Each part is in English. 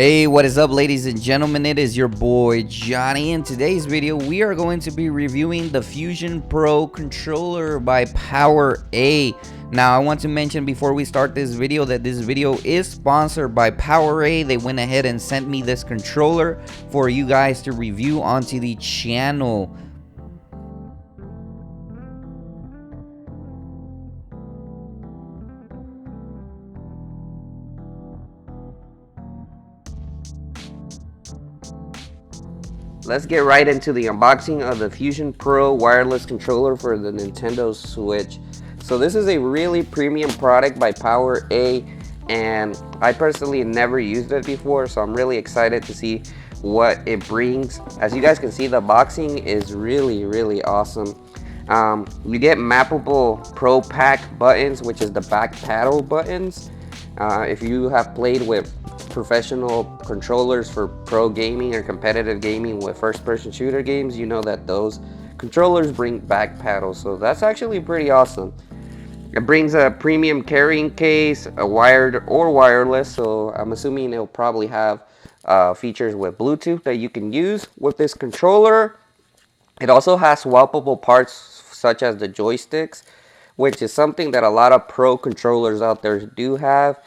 Hey, what is up, ladies and gentlemen? It is your boy Johnny. In today's video, we are going to be reviewing the Fusion Pro controller by Power A. Now, I want to mention before we start this video that this video is sponsored by Power A. They went ahead and sent me this controller for you guys to review onto the channel. Let's get right into the unboxing of the Fusion Pro wireless controller for the Nintendo Switch. So this is a really premium product by Power A, and I personally never used it before, so I'm really excited to see what it brings. As you guys can see, the boxing is really awesome. You get mappable Pro Pack buttons, which is the back paddle buttons. If you have played with professional controllers for pro gaming or competitive gaming with first-person shooter games, you know that those controllers bring back paddles, so that's actually pretty awesome. It brings a premium carrying case, a wired or wireless, so I'm assuming it'll probably have features with Bluetooth that you can use with this controller. It also has swappable parts such as the joysticks, which is something that a lot of pro controllers out there do have,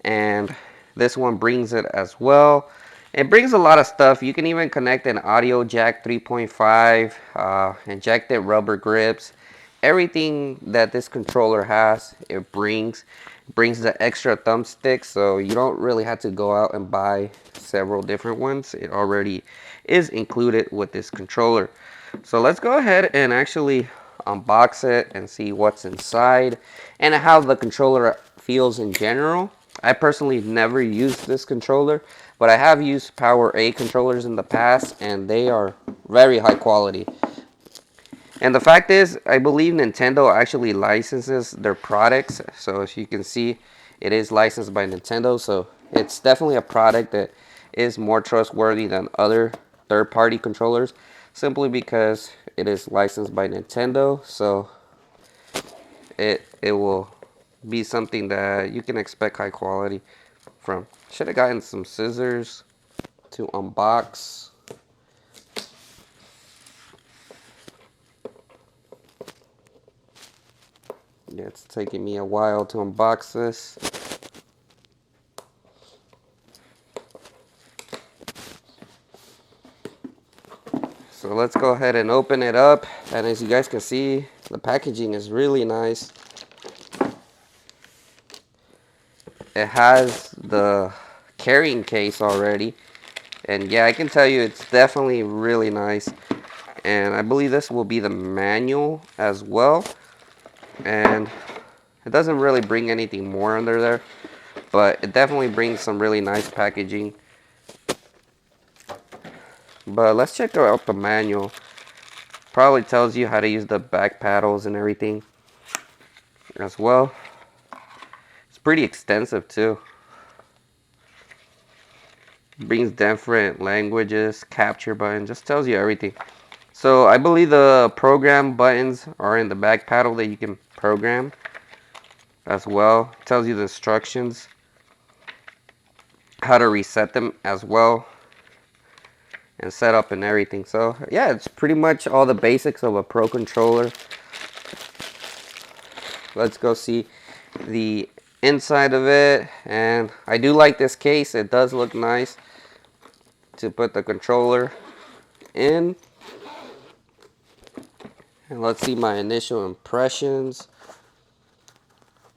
and this one brings it as well. It brings a lot of stuff. You can even connect an audio jack 3.5, injected rubber grips, everything that this controller has. It brings the extra thumbstick, so you don't really have to go out and buy several different ones. It already is included with this controller. So let's go ahead and actually unbox it and see what's inside and how the controller feels in general. I personally never used this controller, but I have used Power A controllers in the past, and they are very high quality. And the fact is, I believe Nintendo actually licenses their products. So as you can see, it is licensed by Nintendo, so it's definitely a product that is more trustworthy than other third-party controllers, simply because it is licensed by Nintendo. So it will be something that you can expect high quality from. Should have gotten some scissors to unbox. Yeah, it's taking me a while to unbox this. So let's go ahead and open it up, and as you guys can see, the packaging is really nice. It has the carrying case already, and yeah, I can tell you it's definitely really nice. And I believe this will be the manual as well, and it doesn't really bring anything more under there, but it definitely brings some really nice packaging. But let's check out the manual. Probably tells you how to use the back paddles and everything as well. It's pretty extensive too. Brings different languages, capture button, just tells you everything. So I believe the program buttons are in the back paddle that you can program as well. It tells you the instructions, how to reset them as well, and set up and everything. So yeah, it's pretty much all the basics of a pro controller. Let's go see the inside of it. And I do like this case. It does look nice to put the controller in. And let's see my initial impressions.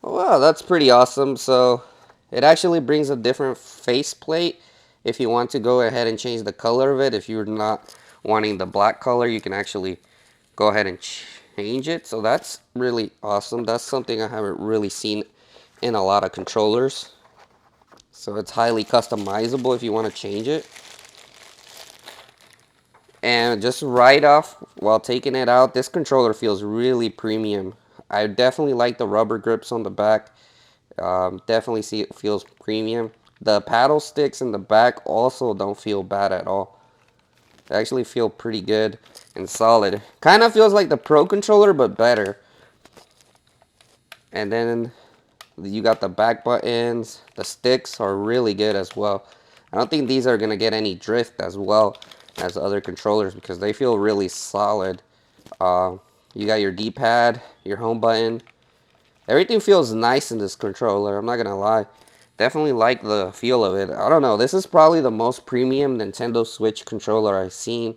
Wow, that's pretty awesome. So it actually brings a different faceplate. If you want to go ahead and change the color of it, if you're not wanting the black color, you can actually go ahead and change it. So that's really awesome. That's something I haven't really seen in a lot of controllers. So it's highly customizable if you want to change it. And just right off while taking it out, this controller feels really premium. I definitely like the rubber grips on the back. Definitely see it feels premium. The paddle sticks in the back also don't feel bad at all. They actually feel pretty good and solid. Kind of feels like the Pro controller, but better. And then you got the back buttons. The sticks are really good as well. I don't think these are going to get any drift as well as other controllers because they feel really solid. You got your D-pad, your home button. Everything feels nice in this controller, I'm not going to lie. Definitely like the feel of it. I don't know, this is probably the most premium Nintendo Switch controller I've seen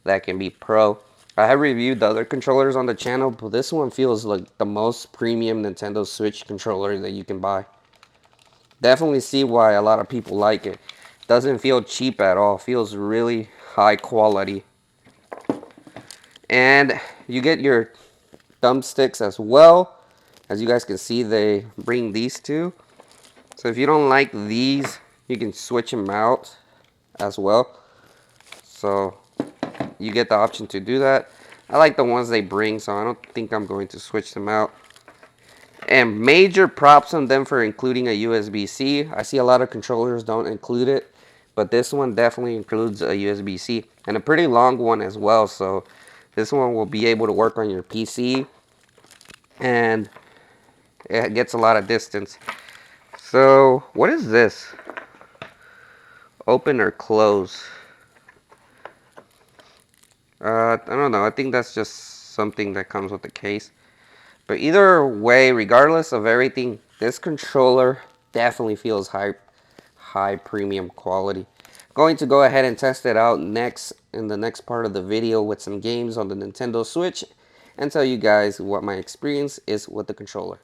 that can be pro. I have reviewed the other controllers on the channel, but this one feels like the most premium Nintendo Switch controller that you can buy. Definitely see why a lot of people like it. Doesn't feel cheap at all. Feels really high quality. And you get your thumbsticks as well. As you guys can see, they bring these two. So if you don't like these, you can switch them out as well. So you get the option to do that. I like the ones they bring, so I don't think I'm going to switch them out. And major props on them for including a USB-C. I see a lot of controllers don't include it, but this one definitely includes a USB-C and a pretty long one as well. So this one will be able to work on your PC and it gets a lot of distance. So what is this? Open or close? I don't know. I think that's just something that comes with the case. But either way, regardless of everything, this controller definitely feels high premium quality. Going to go ahead and test it out next in the next part of the video with some games on the Nintendo Switch and tell you guys what my experience is with the controller.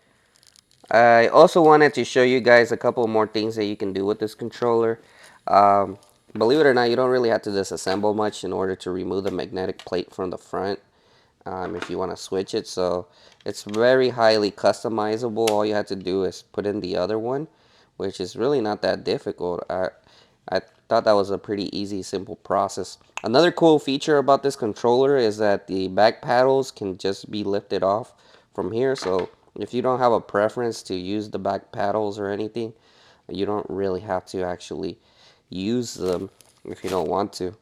I also wanted to show you guys a couple more things that you can do with this controller. Believe it or not, you don't really have to disassemble much in order to remove the magnetic plate from the front. If you want to switch it, so it's very highly customizable. All you have to do is put in the other one, which is really not that difficult. I thought that was a pretty easy, simple process. Another cool feature about this controller is that the back paddles can just be lifted off from here. So if you don't have a preference to use the back paddles or anything, you don't really have to actually use them if you don't want to.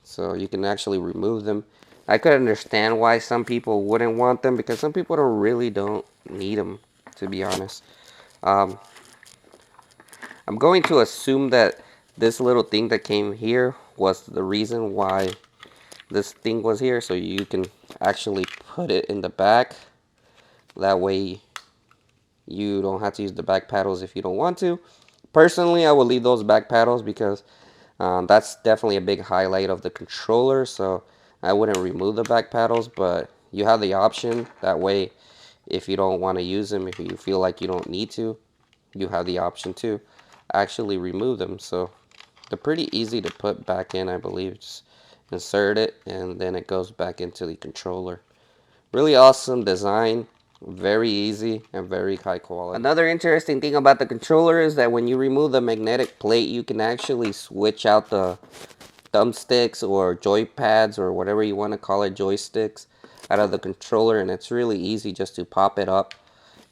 So you can actually remove them. I could understand why some people wouldn't want them because some people don't need them, to be honest. Um, I'm going to assume that this little thing that came here was the reason why this thing was here, so you can actually put it in the back. That way you don't have to use the back paddles if you don't want to. Personally, I would leave those back paddles because that's definitely a big highlight of the controller, so I wouldn't remove the back paddles, but you have the option. That way, if you don't want to use them, if you feel like you don't need to, you have the option to actually remove them. So they're pretty easy to put back in, I believe. Just insert it, and then it goes back into the controller. Really awesome design, very easy, and very high quality. Another interesting thing about the controller is that when you remove the magnetic plate, you can actually switch out the thumbsticks or joypads or whatever you want to call it, joysticks, out of the controller, and it's really easy just to pop it up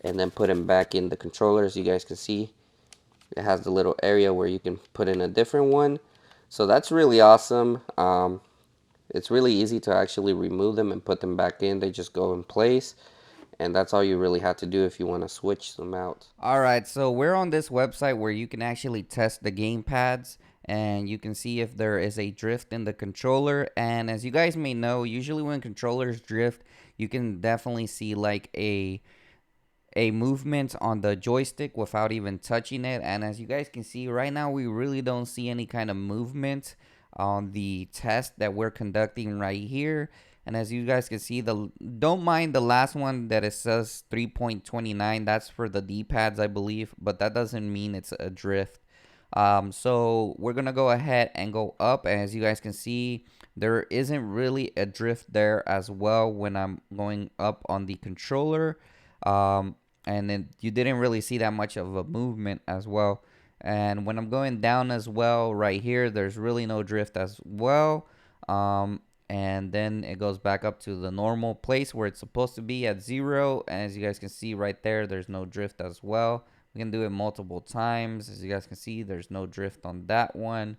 and then put them back in the controller. As you guys can see, it has the little area where you can put in a different one, so that's really awesome. It's really easy to actually remove them and put them back in. They just go in place, and that's all you really have to do if you want to switch them out. Alright, so we're on this website where you can actually test the game pads and you can see if there is a drift in the controller. And as you guys may know, usually when controllers drift, you can definitely see like a movement on the joystick without even touching it. And as you guys can see right now, we really don't see any kind of movement on the test that we're conducting right here. And as you guys can see, don't mind the last one that it says 3.29. That's for the D-pads, I believe, but that doesn't mean it's a drift. So we're gonna go ahead and go up, and as you guys can see, there isn't really a drift there as well when I'm going up on the controller. And then you didn't really see that much of a movement as well. And when I'm going down as well, right here, there's really no drift as well. And then it goes back up to the normal place where it's supposed to be at 0. And as you guys can see right there, there's no drift as well. We can do it multiple times. As you guys can see, there's no drift on that one.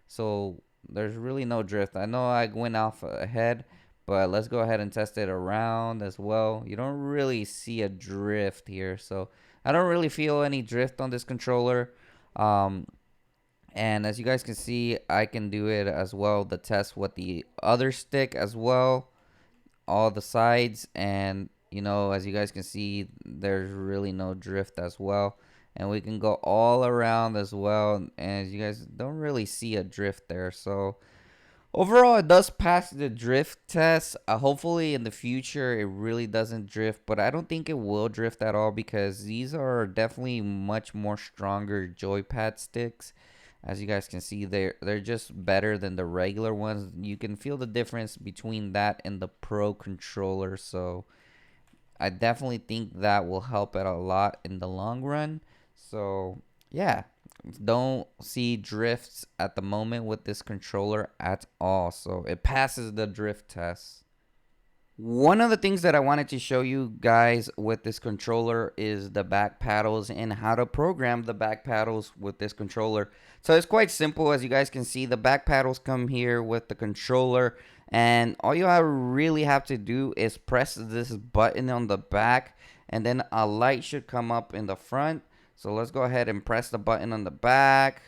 So there's really no drift. I know I went off ahead, but let's go ahead and test it around as well. You don't really see a drift here, so I don't really feel any drift on this controller. And as you guys can see, I can do it as well, the test with the other stick as well, all the sides. And you know, as you guys can see, there's really no drift as well. And we can go all around as well, and as you guys don't really see a drift there. So overall, it does pass the drift test. Hopefully, in the future, it really doesn't drift, but I don't think it will drift at all because these are definitely much more stronger joypad sticks. As you guys can see, they're just better than the regular ones. You can feel the difference between that and the Pro controller. So I definitely think that will help it a lot in the long run. So yeah, don't see drifts at the moment with this controller at all. So it passes the drift test. One of the things that I wanted to show you guys with this controller is the back paddles and how to program the back paddles with this controller. So it's quite simple. As you guys can see, the back paddles come here with the controller, and all you really have to do is press this button on the back, and then a light should come up in the front. So let's go ahead and press the button on the back.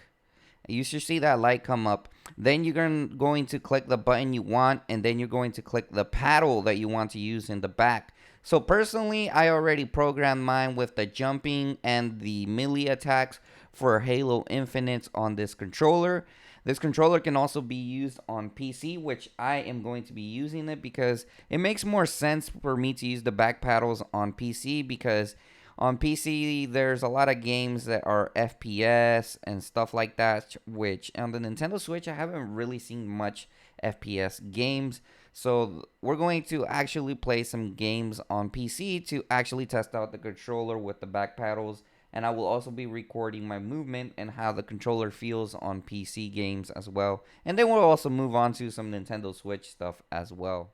You should see that light come up. Then you're going to click the button you want, and then you're going to click the paddle that you want to use in the back. So personally, I already programmed mine with the jumping and the melee attacks for Halo Infinite on this controller. This controller can also be used on PC, which I am going to be using it because it makes more sense for me to use the back paddles on PC, because on PC, there's a lot of games that are FPS and stuff like that, which on the Nintendo Switch, I haven't really seen much FPS games. So we're going to actually play some games on PC to actually test out the controller with the back paddles. And I will also be recording my movement and how the controller feels on PC games as well. And then we'll also move on to some Nintendo Switch stuff as well.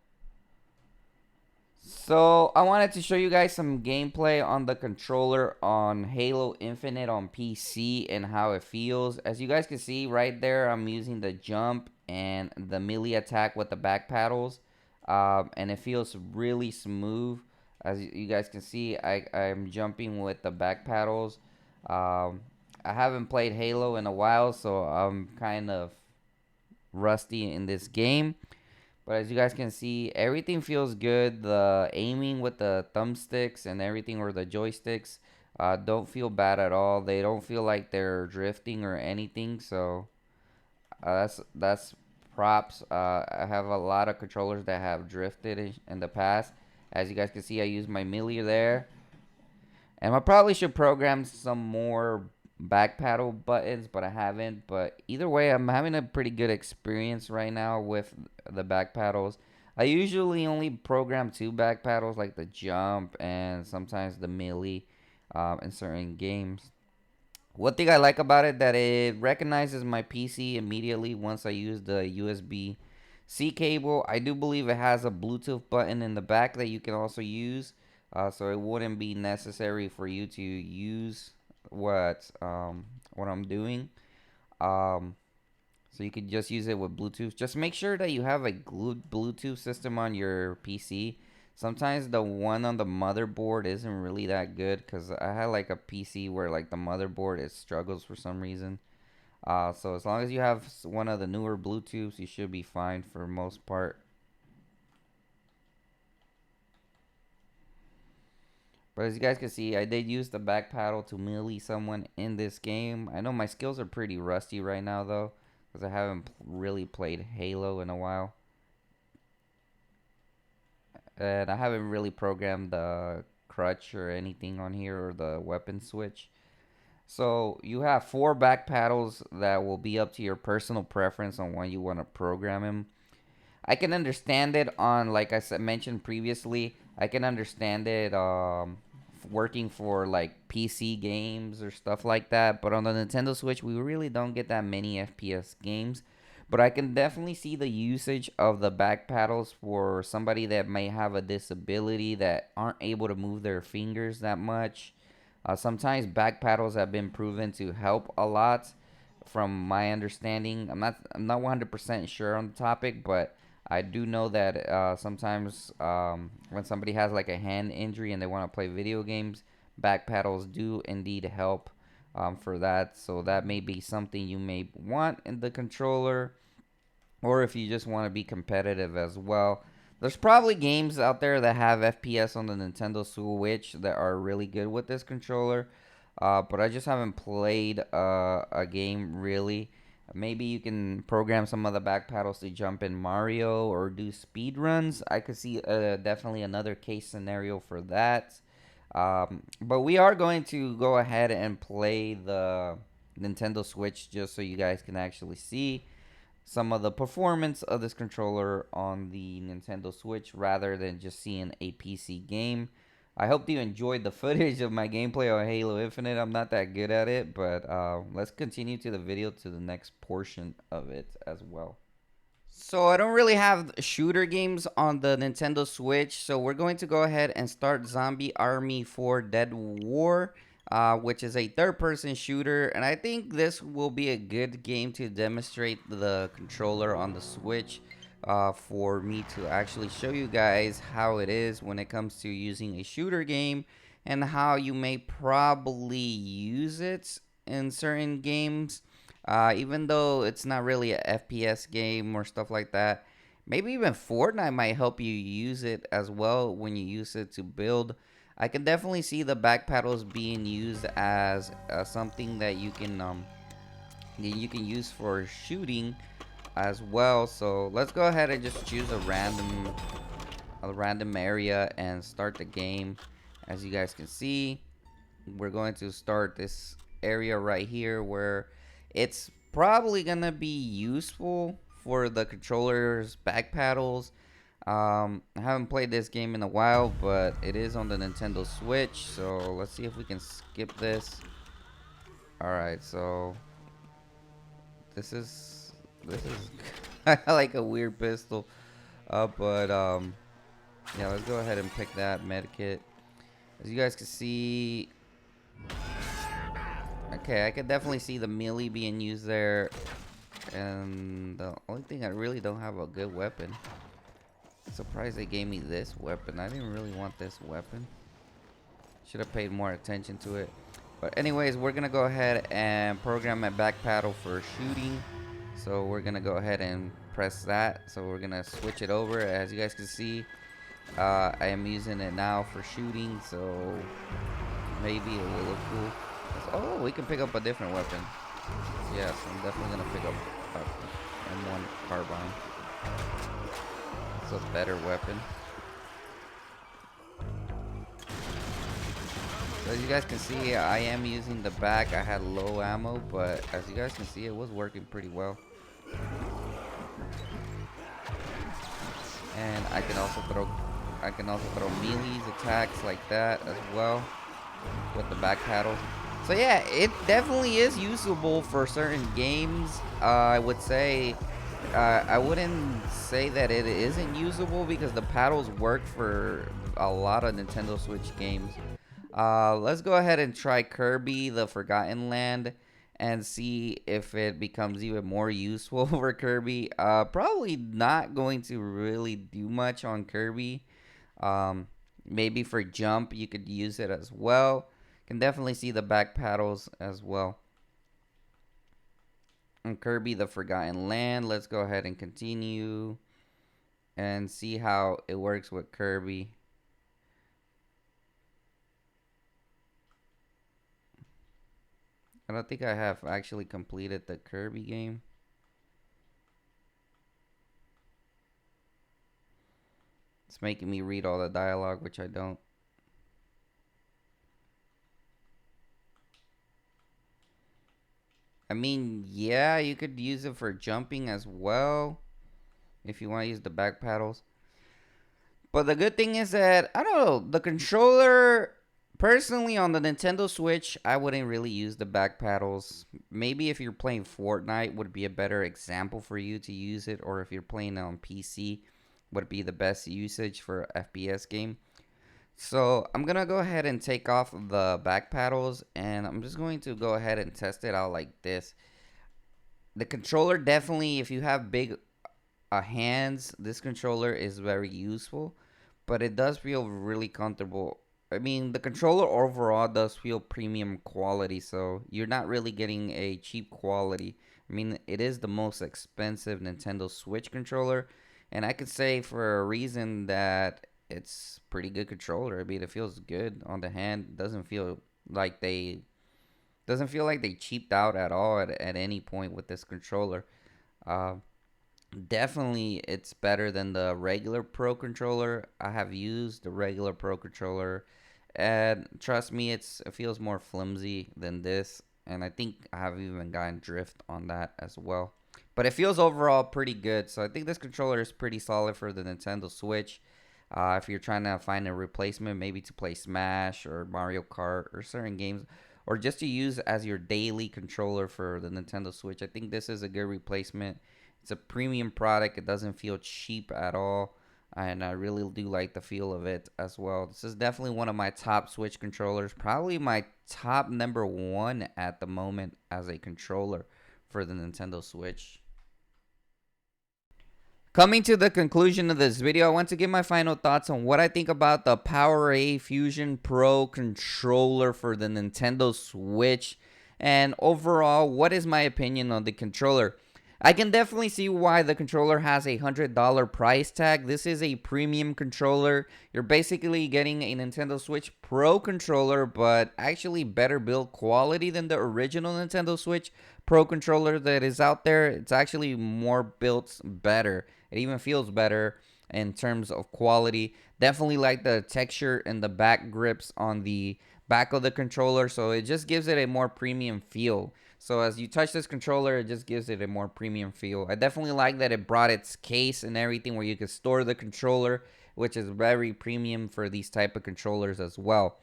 So I wanted to show you guys some gameplay on the controller on Halo Infinite on PC and how it feels. As you guys can see right there, I'm using the jump and the melee attack with the back paddles. And it feels really smooth. As you guys can see, I'm jumping with the back paddles. I haven't played Halo in a while, so I'm kind of rusty in this game. But as you guys can see, everything feels good. The aiming with the thumbsticks and everything, or the joysticks, don't feel bad at all. They don't feel like they're drifting or anything. So that's props. I have a lot of controllers that have drifted in the past. As you guys can see, I use my melee there. And I probably should program some more back paddle buttons, but I haven't. But either way, I'm having a pretty good experience right now with the back paddles. I usually only program two back paddles, like the jump and sometimes the melee, in certain games. One thing I like about it, that it recognizes my PC immediately once I use the USB-C cable. I do believe it has a Bluetooth button in the back that you can also use, so it wouldn't be necessary for you to use what I'm doing. Um, so you could just use it with Bluetooth. Just make sure that you have a good Bluetooth system on your PC. Sometimes the one on the motherboard isn't really that good, because I had like a PC where like the motherboard, it struggles for some reason. So as long as you have one of the newer Bluetooths, you should be fine for most part. But as you guys can see, I did use the back paddle to melee someone in this game. I know my skills are pretty rusty right now though, because I haven't really played Halo in a while. And I haven't really programmed the crutch or anything on here, or the weapon switch. So you have four back paddles that will be up to your personal preference on when you want to program them. I can understand it on, like I said, mentioned previously, I can understand it working for like PC games or stuff like that. But on the Nintendo Switch, we really don't get that many FPS games. But I can definitely see the usage of the back paddles for somebody that may have a disability, that aren't able to move their fingers that much. Sometimes back paddles have been proven to help a lot, from my understanding. I'm not 100% sure on the topic, but I do know that sometimes when somebody has like a hand injury and they want to play video games, back paddles do indeed help. for that. So that may be something you may want in the controller, or if you just want to be competitive as well. There's probably games out there that have FPS on the Nintendo Switch that are really good with this controller, but I just haven't played a game really. Maybe you can program some of the back paddles to jump in Mario or do speed runs. I could see definitely another case scenario for that. But we are going to go ahead and play the Nintendo Switch just so you guys can actually see some of the performance of this controller on the Nintendo Switch rather than just seeing a PC game. I hope you enjoyed the footage of my gameplay on Halo Infinite. I'm not that good at it, but let's continue to the video to the next portion of it as well. So I don't really have shooter games on the Nintendo Switch, so we're going to go ahead and start Zombie Army 4 Dead War, which is a third-person shooter, and I think this will be a good game to demonstrate the controller on the Switch, for me to actually show you guys how it is when it comes to using a shooter game and how you may probably use it in certain games. Even though it's not really a FPS game or stuff like that, maybe even Fortnite might help you use it as well when you use it to build. I can definitely see the back paddles being used as something that you can use for shooting as well. So let's go ahead and just choose a random area and start the game. As you guys can see, we're going to start this area right here where it's probably gonna be useful for the controller's back paddles. I haven't played this game in a while, but it is on the Nintendo Switch, so let's see if we can skip this. Alright, so this is like a weird pistol. But yeah, let's go ahead and pick that medkit. As you guys can see, okay, I can definitely see the melee being used there. And the only thing, I really don't have a good weapon. I'm surprised they gave me this weapon. I didn't really want this weapon. Should have paid more attention to it. But anyways, we're going to go ahead and program my back paddle for shooting. So we're going to go ahead and press that. So we're going to switch it over. As you guys can see, I am using it now for shooting. So maybe it will look cool. Oh, we can pick up a different weapon. Yes, I'm definitely going to pick up M1 carbine. It's a better weapon. So as you guys can see, I am using the back. I had low ammo, but as you guys can see, it was working pretty well. And I can also throw melees attacks like that as well with the back paddles. So yeah, it definitely is usable for certain games. I would say, I wouldn't say that it isn't usable because the paddles work for a lot of Nintendo Switch games. Let's go ahead and try Kirby the Forgotten Land and see if it becomes even more useful for Kirby. Probably not going to really do much on Kirby. Maybe for jump you could use it as well. Can definitely see the back paddles as well. On Kirby the Forgotten Land, let's go ahead and continue and see how it works with Kirby. I don't think I have actually completed the Kirby game. It's making me read all the dialogue, which I don't. I mean, yeah, you could use it for jumping as well if you want to use the back paddles. But the good thing is that, I don't know, the controller, personally on the Nintendo Switch, I wouldn't really use the back paddles. Maybe if you're playing Fortnite would be a better example for you to use it, or if you're playing on PC would be the best usage for a FPS game. So I'm gonna go ahead and take off the back paddles, and I'm just going to go ahead and test it out like this. The controller, definitely, if you have big hands, this controller is very useful, but it does feel really comfortable I mean, the controller overall does feel premium quality, so you're not really getting a cheap quality. I mean, it is the most expensive Nintendo Switch controller, and I could say for a reason that it's pretty good controller. I mean, it feels good on the hand. Like they doesn't feel like they cheaped out at all at any point with this controller. Uh, Definitely, it's better than the regular Pro controller. I have used the regular Pro controller, and trust me, it feels more flimsy than this. And I think I have even gotten drift on that as well. But it feels overall pretty good. So I think this controller is pretty solid for the Nintendo Switch. If you're trying to find a replacement, maybe to play Smash or Mario Kart or certain games, or just to use as your daily controller for the Nintendo Switch, I think this is a good replacement. It's a premium product. It doesn't feel cheap at all. And I really do like the feel of it as well. This is definitely one of my top Switch controllers. Probably my top number one at the moment as a controller for the Nintendo Switch. Coming to the conclusion of this video, I want to give my final thoughts on what I think about the PowerA Fusion Pro controller for the Nintendo Switch. And overall, what is my opinion on the controller? I can definitely see why the controller has a $100 price tag. This is a premium controller. You're basically getting a Nintendo Switch Pro controller, but actually better build quality than the original Nintendo Switch Pro controller that is out there. It's actually more built better. It even feels better in terms of quality. Definitely like the texture and the back grips on the back of the controller, so it just gives it a more premium feel. So as you touch this controller, it just gives it a more premium feel. I definitely like that it brought its case and everything where you can store the controller, which is very premium for these type of controllers as well.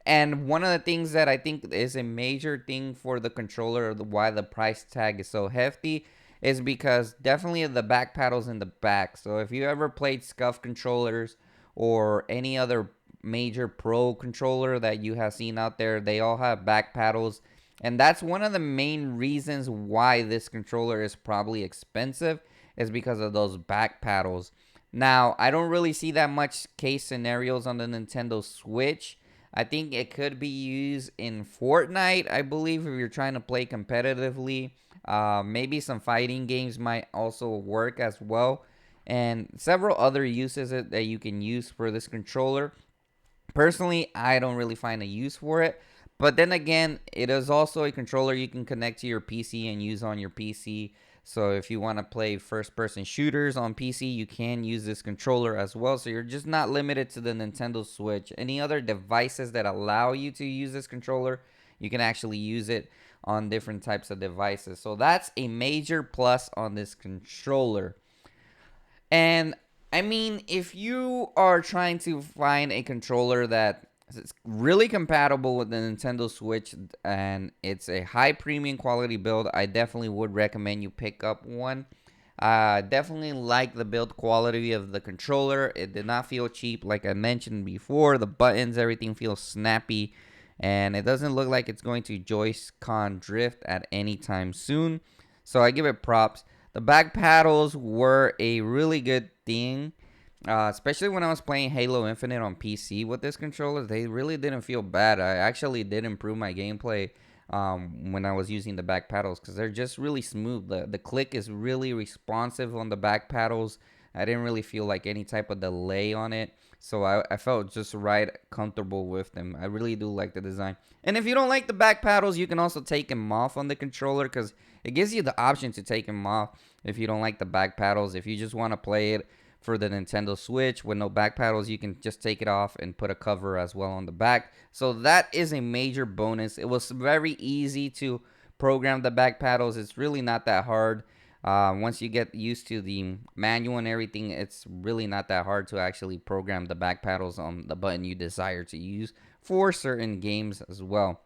And one of the things that I think is a major thing for the controller, why the price tag is so hefty, is because definitely the back paddles in the back. So if you ever played scuff controllers or any other major pro controller that you have seen out there, they all have back paddles. And that's one of the main reasons why this controller is probably expensive, is because of those back paddles. Now, I don't really see that much case scenarios on the Nintendo Switch. I think it could be used in Fortnite, I believe, if you're trying to play competitively. Maybe some fighting games might also work as well. And several other uses that you can use for this controller. Personally, I don't really find a use for it. But then again, it is also a controller you can connect to your PC and use on your PC. So if you want to play first person shooters on PC, you can use this controller as well. So you're just not limited to the Nintendo Switch. Any other devices that allow you to use this controller, you can actually use it on different types of devices. So that's a major plus on this controller. And I mean, if you are trying to find a controller that is really compatible with the Nintendo Switch and it's a high premium quality build, I definitely would recommend you pick up one. Definitely like the build quality of the controller. It did not feel cheap, like I mentioned before. The buttons, everything feels snappy, and it doesn't look like it's going to Joy-Con drift at any time soon. So I give it props. The back paddles were a really good thing, especially when I was playing Halo Infinite on PC with this controller. They really didn't feel bad. I actually did improve my gameplay when I was using the back paddles, because they're just really smooth. The click is really responsive on the back paddles. I didn't really feel like any type of delay on it. So I felt just right comfortable with them. I really do like the design. And if you don't like the back paddles, you can also take them off on the controller, because it gives you the option to take them off if you don't like the back paddles. If you just want to play it for the Nintendo Switch with no back paddles, you can just take it off and put a cover as well on the back. So that is a major bonus. It was very easy to program the back paddles. It's really not that hard. Once you get used to the manual and everything, it's really not that hard to actually program the back paddles on the button you desire to use for certain games as well.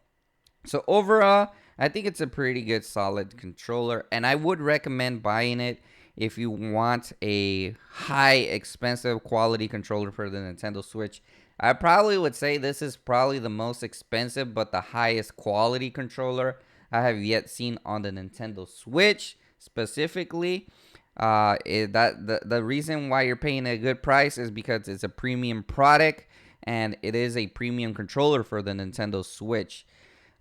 So overall, I think it's a pretty good solid controller, and I would recommend buying it if you want a high expensive quality controller for the Nintendo Switch. I probably would say this is probably the most expensive but the highest quality controller I have yet seen on the Nintendo Switch specifically. The reason why you're paying a good price is because it's a premium product, and it is a premium controller for the Nintendo Switch.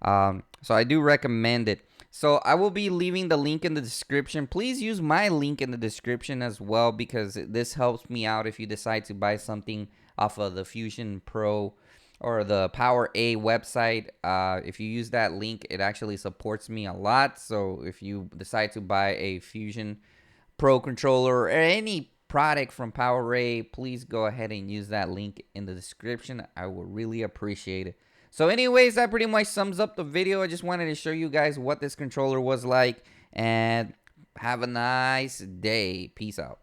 So I do recommend it. So I will be leaving the link in the description. Please use my link in the description as well, because this helps me out if you decide to buy something off of the Fusion Pro or the Power A website. If you use that link, it actually supports me a lot. So if you decide to buy a Fusion Pro controller or any product from Power A, please go ahead and use that link in the description. I will really appreciate it. So anyways, that pretty much sums up the video. I just wanted to show you guys what this controller was like, and have a nice day. Peace out.